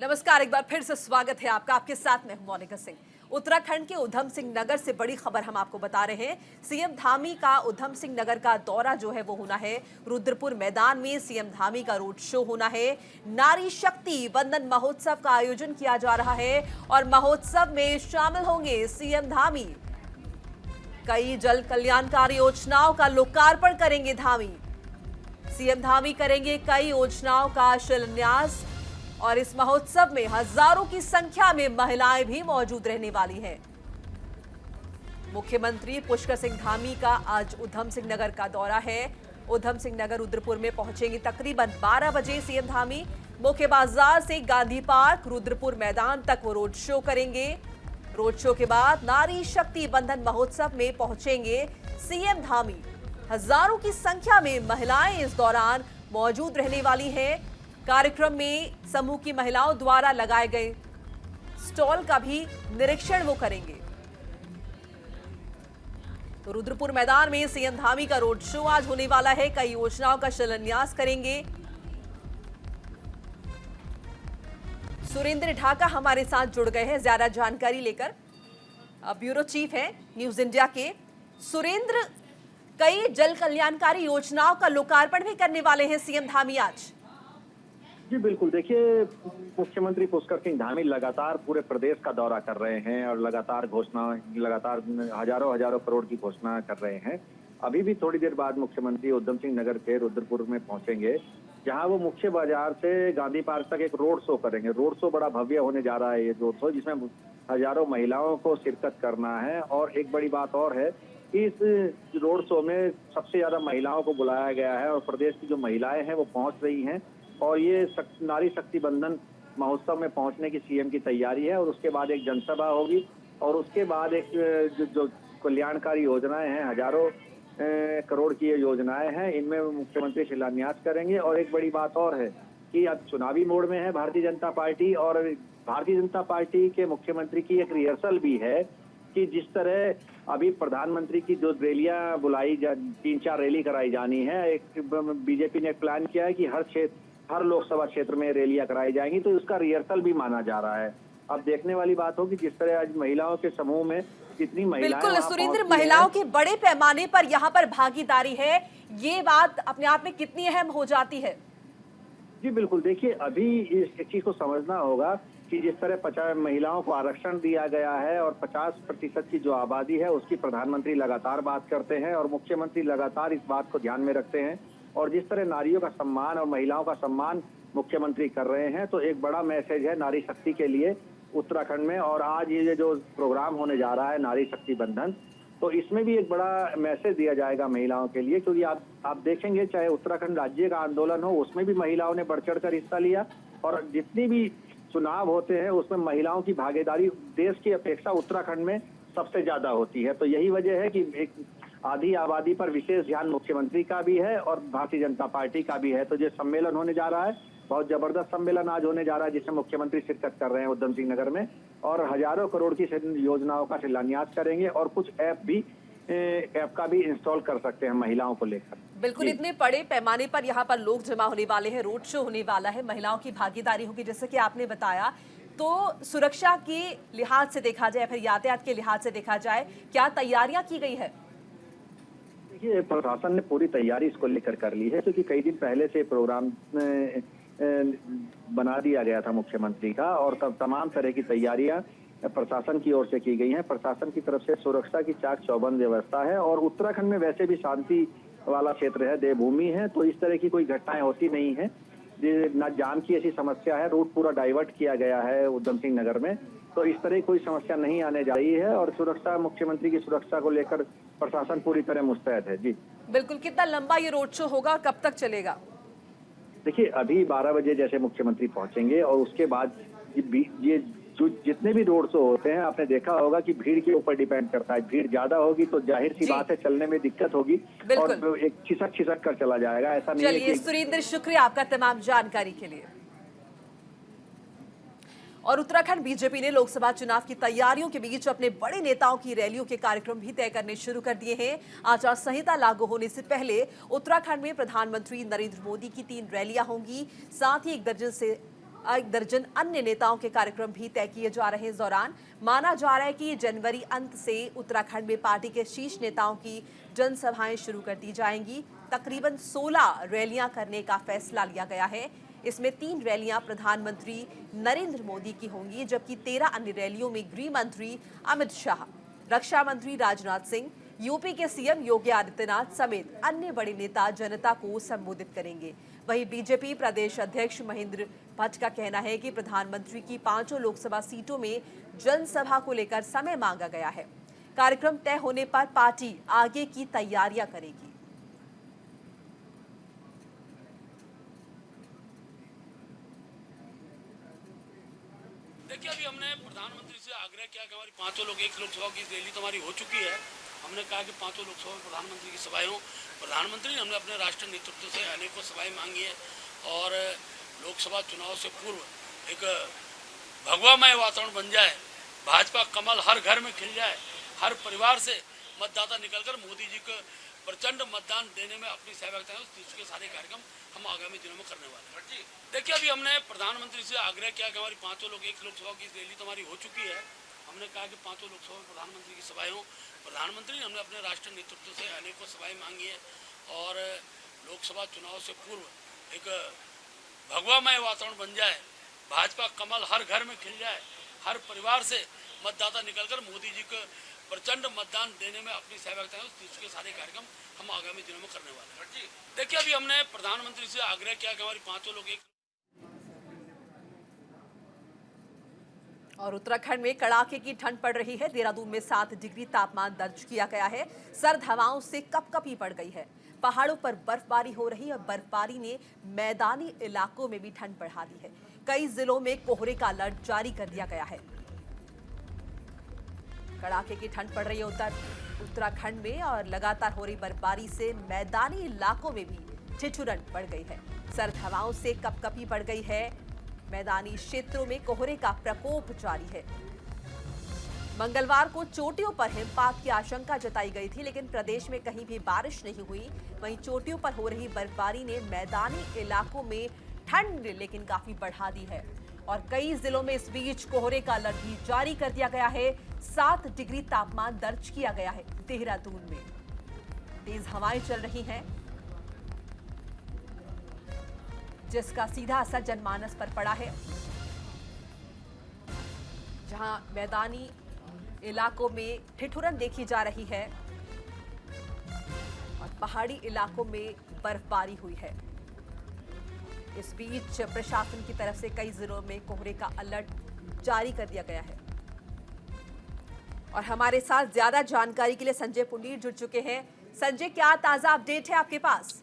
नमस्कार, एक बार फिर से स्वागत है आपका। आपके साथ मैं हूं मोनिका सिंह। उत्तराखंड के उधम सिंह नगर से बड़ी खबर हम आपको बता रहे हैं। सीएम धामी का उधम सिंह नगर का दौरा जो है वो होना है। रुद्रपुर मैदान में सीएम धामी का रोड शो होना है। नारी शक्ति वंदन महोत्सव का आयोजन किया जा रहा है और महोत्सव में शामिल होंगे सीएम धामी। कई जल कल्याणकारी योजनाओं का लोकार्पण करेंगे धामी। सीएम धामी करेंगे कई योजनाओं का शिलान्यास और इस महोत्सव में हजारों की संख्या में महिलाएं भी मौजूद रहने वाली हैं। मुख्यमंत्री पुष्कर सिंह धामी का आज उधम सिंह नगर का दौरा है। उधम सिंह नगर रुद्रपुर में पहुंचेंगे तकरीबन 12 बजे सीएम धामी। मुख्य बाजार से गांधी पार्क रुद्रपुर मैदान तक वो रोड शो करेंगे। रोड शो के बाद नारी शक्ति बंधन महोत्सव में पहुंचेंगे सीएम धामी। हजारों की संख्या में महिलाएं इस दौरान मौजूद रहने वाली हैं। कार्यक्रम में समूह की महिलाओं द्वारा लगाए गए स्टॉल का भी निरीक्षण वो करेंगे। तो रुद्रपुर मैदान में सीएम धामी का रोड शो आज होने वाला है। कई योजनाओं का शिलान्यास करेंगे। सुरेंद्र ढाका हमारे साथ जुड़ गए हैं ज्यादा जानकारी लेकर। ब्यूरो चीफ है न्यूज इंडिया के। सुरेंद्र, कई जल कल्याणकारी योजनाओं का लोकार्पण भी करने वाले हैं सीएम धामी आज। जी बिल्कुल, देखिए मुख्यमंत्री पुष्कर सिंह धामी लगातार पूरे प्रदेश का दौरा कर रहे हैं और लगातार हजारों करोड़ की घोषणा कर रहे हैं। अभी भी थोड़ी देर बाद मुख्यमंत्री उधम सिंह नगर के रुद्रपुर में पहुंचेंगे, जहां वो मुख्य बाजार से गांधी पार्क तक एक रोड शो करेंगे। रोड शो बड़ा भव्य होने जा रहा है ये रोड शो, जिसमें हजारों महिलाओं को शिरकत करना है। और एक बड़ी बात और है कि इस रोड शो में सबसे ज्यादा महिलाओं को बुलाया गया है और प्रदेश की जो महिलाएं हैं वो पहुंच रही हैं और ये नारी शक्ति बंधन महोत्सव में पहुंचने की सीएम की तैयारी है। और उसके बाद एक जनसभा होगी और उसके बाद एक जो कल्याणकारी योजनाएं हैं, हजारों करोड़ की ये योजनाएं हैं, इनमें मुख्यमंत्री शिलान्यास करेंगे। और एक बड़ी बात और है कि अब चुनावी मोड में है भारतीय जनता पार्टी और भारतीय जनता पार्टी के मुख्यमंत्री की एक रिहर्सल भी है कि जिस तरह अभी प्रधानमंत्री की जो रैलियां बुलाई 3-4 रैली कराई जानी है, एक बीजेपी ने प्लान किया है कि हर लोकसभा क्षेत्र में रैलियां कराई जाएंगी, तो इसका रिहर्सल भी माना जा रहा है। अब देखने वाली बात होगी जिस तरह आज महिलाओं के समूह में कितनी महिलाएं। बिल्कुल सुरेंद्र, महिलाओं की बड़े पैमाने पर यहाँ पर भागीदारी है, ये बात अपने आप में कितनी अहम हो जाती है? जी बिल्कुल, देखिए अभी इस चीज को समझना होगा कि जिस तरह 50 महिलाओं को आरक्षण दिया गया है और 50% की जो आबादी है उसकी प्रधानमंत्री लगातार बात करते हैं और मुख्यमंत्री लगातार इस बात को ध्यान में रखते हैं। और जिस तरह नारियों का सम्मान और महिलाओं का सम्मान मुख्यमंत्री कर रहे हैं, तो एक बड़ा मैसेज है नारी शक्ति के लिए उत्तराखंड में। और आज ये जो प्रोग्राम होने जा रहा है नारी शक्ति बंधन, तो इसमें भी एक बड़ा मैसेज दिया जाएगा महिलाओं के लिए, क्योंकि आप देखेंगे चाहे उत्तराखंड राज्य का आंदोलन हो, उसमें भी महिलाओं ने बढ़ चढ़कर हिस्सा लिया और जितनी भी चुनाव होते हैं उसमें महिलाओं की भागीदारी देश की अपेक्षा उत्तराखंड में सबसे ज्यादा होती है। तो यही वजह है कि एक आधी आबादी पर विशेष ध्यान मुख्यमंत्री का भी है और भारतीय जनता पार्टी का भी है। तो जो सम्मेलन होने जा रहा है, बहुत जबरदस्त सम्मेलन आज होने जा रहा है, जिसमें मुख्यमंत्री शिरकत कर रहे हैं उधम सिंह नगर में और हजारों करोड़ की योजनाओं का शिलान्यास करेंगे और कुछ ऐप का भी इंस्टॉल कर सकते हैं महिलाओं को लेकर। बिल्कुल, इतने बड़े पैमाने पर यहाँ पर लोग जमा होने वाले हैं, रोड शो होने वाला है, महिलाओं की भागीदारी होगी जैसे कि आपने बताया। तो सुरक्षा के लिहाज से देखा जाए, फिर यातायात के लिहाज से देखा जाए, क्या तैयारियां की गई है? देखिए प्रशासन ने पूरी तैयारी इसको लेकर कर ली है, क्योंकि कई दिन पहले से प्रोग्राम बना दिया गया था मुख्यमंत्री का और तब तमाम तरह की तैयारियां प्रशासन की ओर से की गई हैं। प्रशासन की तरफ से सुरक्षा की चाक चौबंद व्यवस्था है और उत्तराखंड में वैसे भी शांति वाला क्षेत्र है, देवभूमि है, तो इस तरह की कोई घटनाएं होती नहीं है। न जाम की ऐसी समस्या है, रूट पूरा डाइवर्ट किया गया है उधम सिंह नगर में, तो इस तरह कोई समस्या नहीं आने जा रही है। और सुरक्षा, मुख्यमंत्री की सुरक्षा को लेकर प्रशासन पूरी तरह मुस्तैद है। जी बिल्कुल, कितना लंबा ये रोड शो होगा, कब तक चलेगा? देखिए अभी 12 बजे जैसे मुख्यमंत्री पहुंचेंगे और उसके बाद ये जितने भी रोड शो होते हैं, आपने देखा होगा कि भीड़ के ऊपर डिपेंड करता है। भीड़ ज्यादा होगी तो जाहिर सी बात है चलने में दिक्कत होगी और एक खिसक कर चला जाएगा, ऐसा नहीं है। चलिए सुरेंद्र, शुक्रिया आपका तमाम जानकारी के लिए। और उत्तराखंड बीजेपी ने लोकसभा चुनाव की तैयारियों के बीच अपने बड़े नेताओं की रैलियों के कार्यक्रम भी तय करने शुरू कर दिए हैं। आचार संहिता लागू होने से पहले उत्तराखंड में प्रधानमंत्री नरेंद्र मोदी की 3 रैलियां होंगी, साथ ही 1 दर्जन से एक दर्जन अन्य नेताओं के कार्यक्रम भी तय किए जा रहे हैं। इस दौरान माना जा रहा है कि जनवरी अंत से उत्तराखंड में पार्टी के शीर्ष नेताओं की जनसभाएं शुरू कर दी जाएंगी। तकरीबन 16 रैलियां करने का फैसला लिया गया है। इसमें 3 रैलियां प्रधानमंत्री नरेंद्र मोदी की होंगी, जबकि 13 अन्य रैलियों में गृह मंत्री अमित शाह, रक्षा मंत्री राजनाथ सिंह, यूपी के सीएम योगी आदित्यनाथ समेत अन्य बड़े नेता जनता को संबोधित करेंगे। वहीं बीजेपी प्रदेश अध्यक्ष महेंद्र भट्ट का कहना है कि प्रधानमंत्री की 5 लोकसभा सीटों में जनसभा को लेकर समय मांगा गया है। कार्यक्रम तय होने पर पार्टी आगे की तैयारियां करेगी। देखिए, अभी हमने प्रधानमंत्री से आग्रह किया कि हमारी 5 लोग एक लोकसभा की रैली तो हमारी हो चुकी है। हमने कहा कि 5 लोकसभा में प्रधानमंत्री की सभाएं हों। प्रधानमंत्री ने हमने अपने राष्ट्रीय नेतृत्व से अनेकों सभाएं मांगी है और लोकसभा चुनाव से पूर्व एक भगवामय वातावरण बन जाए, भाजपा कमल हर घर में खिल जाए, हर परिवार से मतदाता निकलकर मोदी जी को प्रचंड मतदान देने में अपनी सहभागिता है, उसके सारे कार्यक्रम हम आगामी दिनों में करने वाले हैं। देखिए, अभी हमने प्रधानमंत्री से आग्रह किया कि हमारी 5 लोग एक लोकसभा की रैली तो हमारी हो चुकी है। हमने कहा कि 5 लोकसभा में प्रधानमंत्री की सभाएं हों। प्रधानमंत्री ने हमने अपने राष्ट्रीय नेतृत्व से अनेकों सभाएं मांगी है और लोकसभा चुनाव से पूर्व एक भगवामय वातावरण बन जाए, भाजपा कमल हर घर में खिल जाए, हर परिवार से मतदाता निकलकर मोदी जी को प्रचंड मतदान देने में अपनी सहभागिता है, उसके सारे कार्यक्रम हम आगामी दिनों में करने वाले हैं। देखिए, अभी हमने प्रधानमंत्री से आग्रह किया कि हमारी 5 लोग एक। और उत्तराखंड में कड़ाके की ठंड पड़ रही है। देहरादून में 7 डिग्री तापमान दर्ज किया गया है। सर्द हवाओं से कपकपी पड़ गई है। पहाड़ों पर बर्फबारी हो रही है और बर्फबारी ने मैदानी इलाकों में भी ठंड बढ़ा दी है। कई जिलों में कोहरे का अलर्ट जारी कर दिया गया है। कड़ाके की ठंड पड़ रही है उत्तराखंड में और लगातार हो रही बर्फबारी से मैदानी इलाकों में भी ठिठुरन बढ़ गई है। सर्द हवाओं से कपकपी बढ़ गई है। मैदानी क्षेत्रों में कोहरे का प्रकोप जारी है। मंगलवार को चोटियों पर हिमपात की आशंका जताई गई थी, लेकिन प्रदेश में कहीं भी बारिश नहीं हुई। वहीं चोटियों पर हो रही बर्फबारी ने मैदानी इलाकों में ठंड लेकिन काफी बढ़ा दी है और कई जिलों में इस बीच कोहरे का अलर्ट भी जारी कर दिया गया है। 7 डिग्री तापमान दर्ज किया गया है देहरादून में। तेज हवाएं चल रही हैं, जिसका सीधा असर जनमानस पर पड़ा है। जहां मैदानी इलाकों में ठिठुरन देखी जा रही है और पहाड़ी इलाकों में बर्फबारी हुई है। इस बीच प्रशासन की तरफ से कई जिलों में कोहरे का अलर्ट जारी कर दिया गया है। और हमारे साथ ज्यादा जानकारी के लिए संजय पुंडीर जुड़ चुके हैं। संजय, क्या ताजा अपडेट है आपके पास?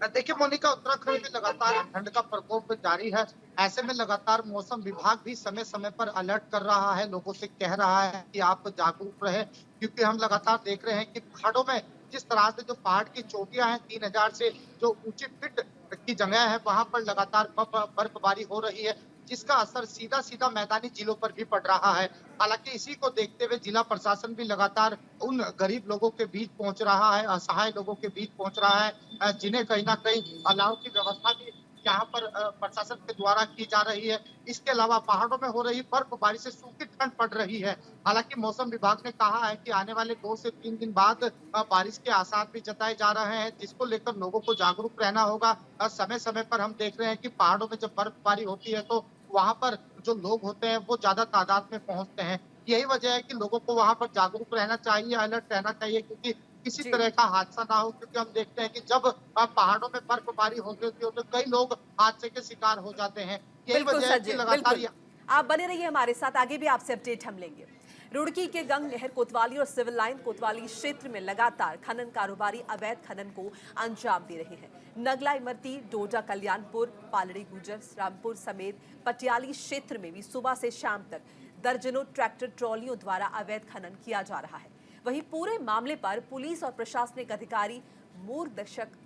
देखिए मोनिका, उत्तराखंड में लगातार ठंड का प्रकोप जारी है। ऐसे में लगातार मौसम विभाग भी समय समय पर अलर्ट कर रहा है, लोगों से कह रहा है कि आप जागरूक रहें, क्योंकि हम लगातार देख रहे हैं कि पहाड़ों में जिस तरह से जो पहाड़ की चोटियां हैं, 3000 से जो ऊंची फीट की जगह है, वहां पर लगातार बर्फबारी हो रही है, जिसका असर सीधा सीधा मैदानी जिलों पर भी पड़ रहा है। हालांकि इसी को देखते हुए जिला प्रशासन भी लगातार उन गरीब लोगों के बीच पहुंच रहा है, असहाय लोगों के बीच पहुंच रहा है, जिन्हें कहीं ना कहीं अलाव की व्यवस्था भी यहाँ पर प्रशासन के द्वारा की जा रही है। इसके अलावा पहाड़ों में हो रही बर्फबारी से सूखी ठंड पड़ रही है। हालांकि मौसम विभाग ने कहा है कि आने वाले 2 से 3 दिन बाद बारिश के आसार भी जताए जा रहे हैं, जिसको लेकर लोगों को जागरूक रहना होगा। समय समय पर हम देख रहे हैं कि पहाड़ों में जब बर्फबारी होती है तो वहां पर जो लोग होते हैं वो ज्यादा तादाद में पहुंचते हैं। यही वजह है कि लोगों को वहां पर जागरूक रहना चाहिए, अलर्ट रहना चाहिए, क्योंकि किसी तरह का हादसा ना हो। क्योंकि हम देखते हैं कि जब पहाड़ों में बर्फबारी होती है तो कई लोग हादसे के शिकार हो जाते हैं। यही वजह है कि लगातार आप बने रहिए हमारे साथ, आगे भी आपसे अपडेट हम लेंगे। रुड़की के गंग नहर कोतवाली और सिविल लाइन कोतवाली क्षेत्र में लगातार खनन कारोबारी अवैध खनन को अंजाम दे रहे हैं। नगला इमरती, डोडा कल्याणपुर, पालड़ी गुजर, रामपुर समेत पटियाली क्षेत्र में भी सुबह से शाम तक दर्जनों ट्रैक्टर ट्रॉलियों द्वारा अवैध खनन किया जा रहा है। वहीं पूरे मामले पर पुलिस और प्रशासनिक अधिकारी मूर्खदर्शक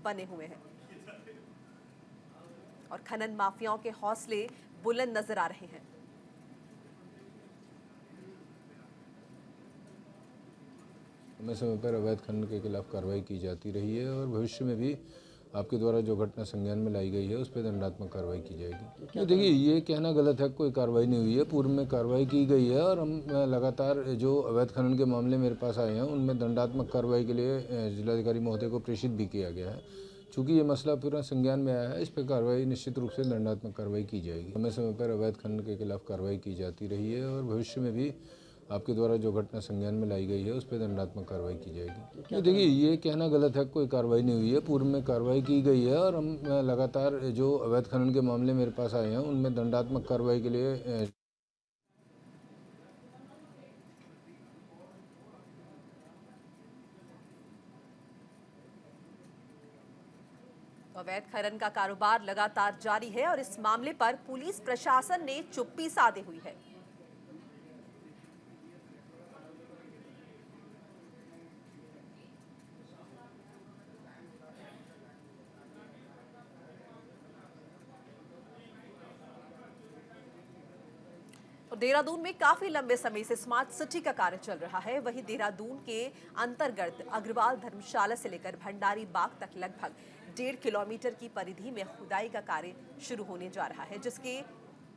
बने हुए हैं और खनन माफियाओं के हौसले बुलंद नजर आ रहे हैं। समय समय पर अवैध खनन के खिलाफ कार्रवाई की जाती रही है और भविष्य में भी आपके द्वारा जो घटना संज्ञान में लाई गई है उस पर दंडात्मक कार्रवाई की जाएगी। ये देखिए, ये कहना गलत है, कोई कार्रवाई नहीं हुई है, पूर्व में कार्रवाई की गई है और हम लगातार जो अवैध खनन के मामले मेरे पास आए हैं उनमें दंडात्मक कार्रवाई के लिए जिलाधिकारी महोदय को प्रेषित भी किया गया है। चूँकि ये मसला पूरा संज्ञान में आया है, इस पर कार्रवाई निश्चित रूप से दंडात्मक कार्रवाई की जाएगी। समय समय पर अवैध खनन के खिलाफ कार्रवाई की जाती रही है और भविष्य में भी आपके द्वारा जो घटना संज्ञान में लाई गई है उस पर दंडात्मक कार्रवाई की जाएगी। ये देखिए, ये कहना गलत है, कोई कार्रवाई नहीं हुई है, पूर्व में कार्रवाई की गई है और हम लगातार जो अवैध खनन के मामले मेरे पास आए हैं उनमें दंडात्मक कार्रवाई के लिए अवैध खनन का कारोबार लगातार जारी है और इस मामले पर पुलिस प्रशासन ने चुप्पी साधे हुई है। और देहरादून में काफी लंबे समय से स्मार्ट सिटी का कार्य चल रहा है। वहीं देहरादून के अंतर्गत अग्रवाल धर्मशाला से लेकर भंडारी बाग तक लगभग 1.5 किलोमीटर की परिधि में खुदाई का कार्य शुरू होने जा रहा है, जिसके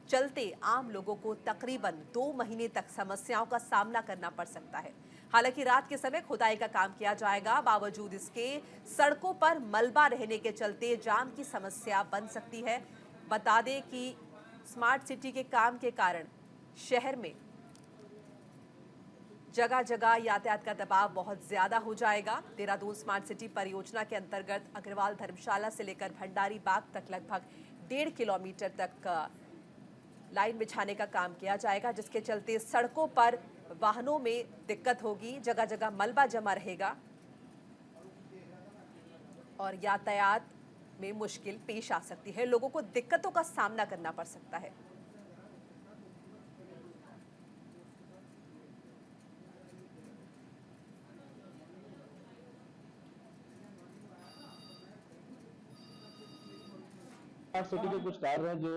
चलते आम लोगों को तकरीबन 2 महीने तक समस्याओं का सामना करना पड़ सकता है। हालांकि रात के समय खुदाई का काम किया जाएगा, बावजूद इसके सड़कों पर मलबा रहने के चलते जाम की समस्या बन सकती है। बता दें कि स्मार्ट सिटी के काम के कारण शहर में जगह जगह यातायात का दबाव बहुत ज्यादा हो जाएगा। देहरादून स्मार्ट सिटी परियोजना के अंतर्गत अग्रवाल धर्मशाला से लेकर भंडारी बाग तक लगभग 1.5 किलोमीटर तक लाइन बिछाने का काम किया जाएगा, जिसके चलते सड़कों पर वाहनों में दिक्कत होगी, जगह जगह मलबा जमा रहेगा और यातायात में मुश्किल पेश आ सकती है। लोगों को दिक्कतों का सामना करना पड़ सकता है। स्मार्ट सिटी के कुछ कार्य हैं जो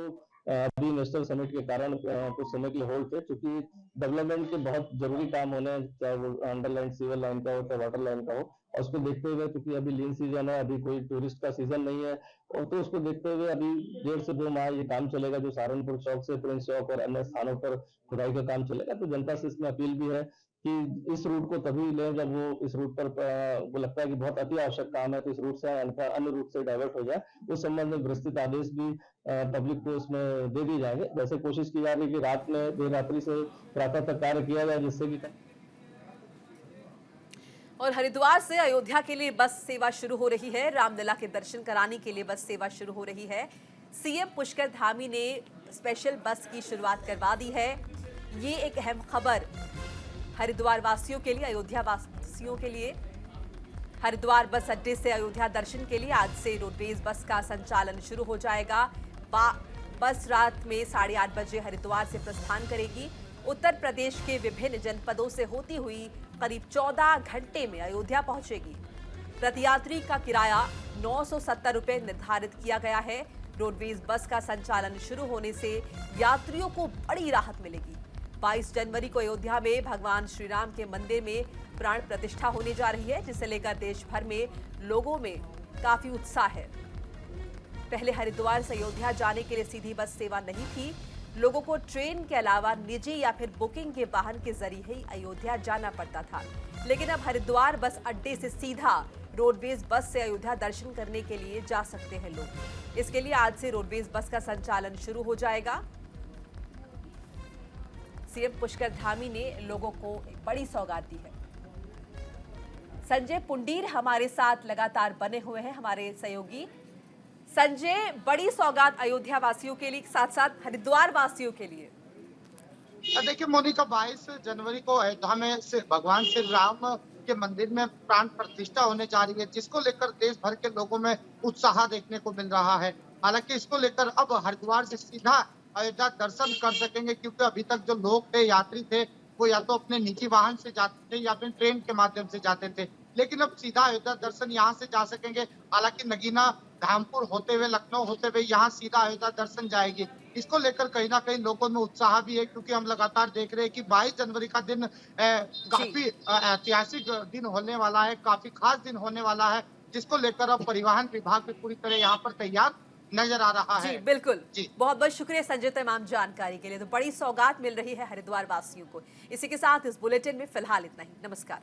अभी नेशनल समिट के कारण कुछ समय के लिए होल्ड थे, क्योंकि डेवलपमेंट के बहुत जरूरी काम होने हैं, चाहे वो अंडरलाइन सीवर लाइन का हो चाहे वाटर लाइन का हो। और उसको देखते हुए, क्योंकि अभी लीन सीजन है, अभी कोई टूरिस्ट का सीजन नहीं है, और तो उसको देखते हुए अभी 1.5 से 2 माह ये काम चलेगा, जो सहारनपुर चौक से प्रिंस चौक और अन्य स्थानों पर खुदाई का काम चलेगा। तो जनता से इसमें अपील भी है कि इस रूट को तभी लें जब वो इस रूट पर वो लगता है कि बहुत अति आवश्यक काम है, तो इस रूट से अन्य रूट से डाइवर्ट हो जाए। उस संबंध में विस्तृत आदेश भी पब्लिक को इसमें दे दिए जाएंगे। वैसे कोशिश की जा रही है कि रात में देर रात्रि से प्रातः तक कार्य किया जाए, जिससे कि और हरिद्वार से अयोध्या के लिए बस सेवा शुरू हो रही है। रामलला के दर्शन कराने के लिए बस सेवा शुरू हो रही है। सीएम पुष्कर धामी ने स्पेशल बस की शुरुआत करवा दी है। ये एक अहम खबर हरिद्वार वासियों के लिए, अयोध्या वासियों के लिए। हरिद्वार बस अड्डे से अयोध्या दर्शन के लिए आज से रोडवेज बस का संचालन शुरू हो जाएगा। बस रात में 8:30 बजे हरिद्वार से प्रस्थान करेगी। उत्तर प्रदेश के विभिन्न जनपदों से होती हुई करीब 14 घंटे में अयोध्या पहुंचेगी। प्रति यात्री का किराया 970 रुपये निर्धारित किया गया है। रोडवेज बस का संचालन शुरू होने से यात्रियों को बड़ी राहत मिलेगी। 22 जनवरी को अयोध्या में भगवान श्री राम के मंदिर में प्राण प्रतिष्ठा होने जा रही है, जिसे लेकर देश भर में लोगों में काफी उत्साह है। पहले हरिद्वार से अयोध्या जाने के लिए सीधी बस सेवा नहीं थी। लोगों को ट्रेन के अलावा निजी या फिर बुकिंग के वाहन के जरिए ही अयोध्या जाना पड़ता था, लेकिन अब हरिद्वार बस अड्डे से सीधा रोडवेज बस से अयोध्या दर्शन करने के लिए जा सकते हैं लोग। इसके लिए आज से रोडवेज बस का संचालन शुरू हो जाएगा। सीएम पुष्कर धामी ने लोगों को एक बड़ी सौगात दी है। संजय पुंडीर हमारे साथ लगातार बने हुए हैं, हमारे सहयोगी। संजय, बड़ी सौगात अयोध्या वासियों के लिए, साथ साथ हरिद्वार वासियों के लिए। देखिए मोनिका, 22 जनवरी को अयोध्या में से भगवान श्री राम के मंदिर में प्राण प्रतिष्ठा होने जा रही है, जिसको लेकर देश भर के लोगों में उत्साह देखने को मिल रहा है। हालांकि इसको लेकर अब हरिद्वार से सीधा अयोध्या दर्शन कर सकेंगे, क्योंकि अभी तक जो लोग थे, यात्री थे, वो या तो अपने निजी वाहन से जाते थे या फिर ट्रेन के माध्यम से जाते थे, लेकिन अब सीधा अयोध्या दर्शन यहाँ से जा सकेंगे। हालांकि नगीना धामपुर होते हुए, लखनऊ होते हुए यहाँ सीधा अयोध्या दर्शन जाएगी। इसको लेकर कहीं ना कहीं लोगों में उत्साह भी है, क्योंकि हम लगातार देख रहे हैं कि 22 जनवरी का दिन काफी ऐतिहासिक दिन होने वाला है, काफी खास दिन होने वाला है। जिसको लेकर अब परिवहन विभाग भी पूरी तरह यहाँ पर तैयार नजर आ रहा जी है। बिल्कुल। जी। बहुत बहुत शुक्रिया संजय तमाम जानकारी के लिए। तो बड़ी सौगात मिल रही है हरिद्वार वासियों को। इसी के साथ इस बुलेटिन में फिलहाल इतना ही। नमस्कार।